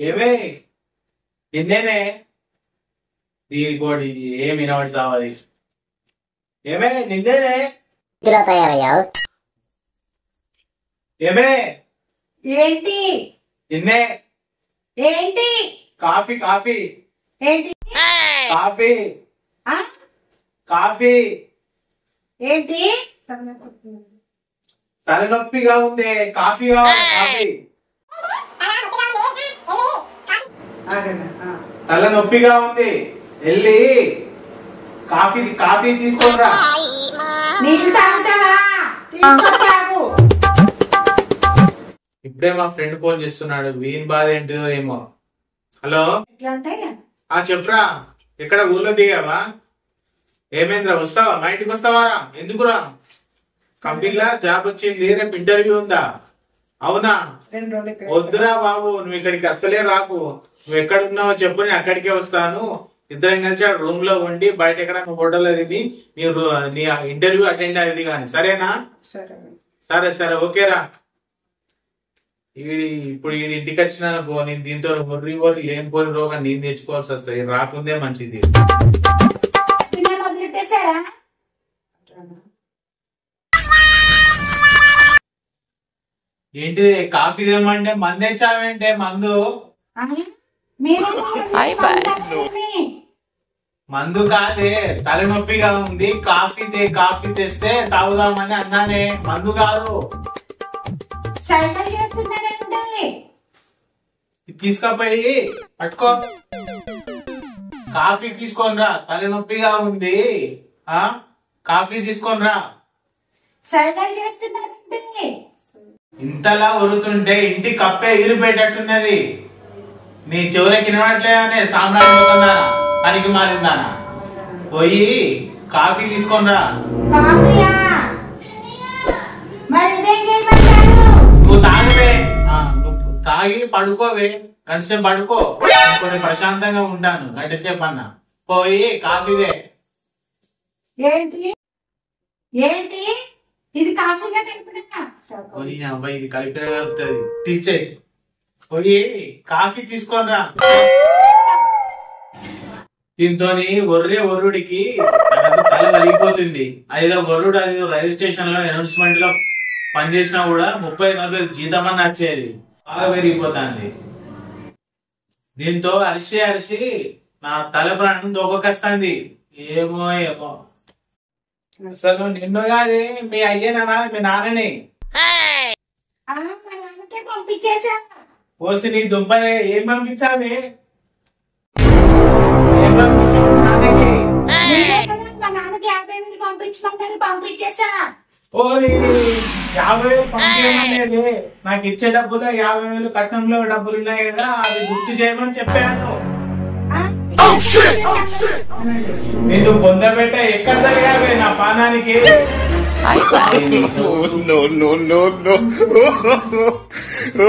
ఏమే నిన్నేనే దీనికోడి ఏమి వినబడి కావాలి. ఏమే నిన్నేనే ఇలా తయారయ్యావు. ఏమే ఏంటి నిన్నే ఏంటి కాఫీ కాఫీ ఏంటి కాఫీ ఆ? కాఫీ ఏంటి తలనొప్పిగా ఉంది. కాఫీ కావాలి. కాఫీ తలనొప్పిగా ఉంది. వెళ్ళి కాఫీ కాఫీ తీసుకోరా. నీళ్ళు తాగుతావా? తీసుకొచ్చావు. ఇప్పుడే మా ఫ్రెండ్ ఫోన్ చేస్తున్నాడు. వీని బాధ ఏంటిదో ఏమో. హలో ఎట్లా అంటే చెప్పురా. ఎక్కడ ఊర్లో దిగావా? ఏమేంద్రా వస్తావా? మా ఇంటికి వస్తావారా? ఎందుకురా? కంపెనీలా జాబ్ వచ్చింది. రేపు ఇంటర్వ్యూ ఉందా? అవునా? 2 రోజులు ఇక్కడ వద్దురా బాబు, నువ్వు ఇక్కడికి అసలే రాకు. నువ్వు ఎక్కడ ఉన్నావో చెప్పు, నేను అక్కడికే వస్తాను. ఇద్దరం కలిసి రూమ్ లో ఉండి బయట ఎక్కడ హోటల్ అది నీ ఇంటర్వ్యూ అటెండ్ అయ్యేది కానీ. సరేనా? సరే సరే సరే ఓకేరా. ఇప్పుడు ఇంటికి వచ్చినానుకో, నేను దీంతో ఒర్రి లేనిపోని రోగం నేను తెచ్చుకోవాల్సి వస్తుంది. రాకుందే మంచిది. మొదలెట్టేశారా? ఏంటి కాఫీ తెమ్మంటే మందు తెచ్చావేంటే? మందు మందు కాదే, తలనొప్పిగా ఉంది. కాఫీ తెస్తే తాగుదామని అన్నానే, మందు కాదు. సైకిల్ చేస్తున్నారండి. తీసుకపోయి పట్టుకో. కాఫీ తీసుకొనిరా, తలనొప్పిగా ఉంది. కాఫీ తీసుకొనిరా. సైకిల్ చేస్తున్నారండి. ఇంతలా ఉరుతుంటే ఇంటి కప్పే ఎగిరిపోయేటట్టున్నది. నీ చెవులకి వినట్లేదనే సామ్రాజ్యం పనికి మారిందానా. పోయి కాఫీ తీసుకొనిరా. కాఫీయా? మరి ఇదేం చేయమంటారు? నువ్వు తాగవే. నువ్వు తాగి పడుకోవే. గంటసేపు పడుకో, కొంచెం ప్రశాంతంగా ఉంటాను. గంటసేపు అన్నా. పోయి కాఫీదే. ఏంటి ఏంటి ఇది? కాఫీగా కలిపినా? పోయి అబ్బాయి ఇది కలిపిన కలుపుతుంది. టీచర్ పోయి కాఫీ తీసుకొనిరా. దీంతో ఒర్రుడికి తల వలిగిపోతుంది. అదేదో ఒర్రుడు అది రైల్వే స్టేషన్ లో అనౌన్స్మెంట్ లో పనిచేసినా కూడా 30-40 జీతం అని వచ్చేది. బాగా పెరిగిపోతుంది. దీంతో అరిసి నా తల ప్రాణం దొక్కకొస్తుంది. ఏమో ఏమో. అసలు నిన్ను కాదే, మీ అయ్యేనా మీ నాన్నని మా నాన్నకే పంపించేసా. పోసి నీ దుంపదే. ఏం పంపించావే? ఏం పంపించావు నాన్నకి? మా నాన్నకి 50,000 పంపించమని పంపించేసా. ఓ 50,000 పంపించమనేది. నాకు ఇచ్చే డబ్బులో 50,000 కట్నంలో డబ్బులు ఉన్నాయి కదా, అవి గుర్తు చేయమని చెప్పాను. నేను పొందబెట్టే ఎక్కడ జరిగావే నా పానానికి? no.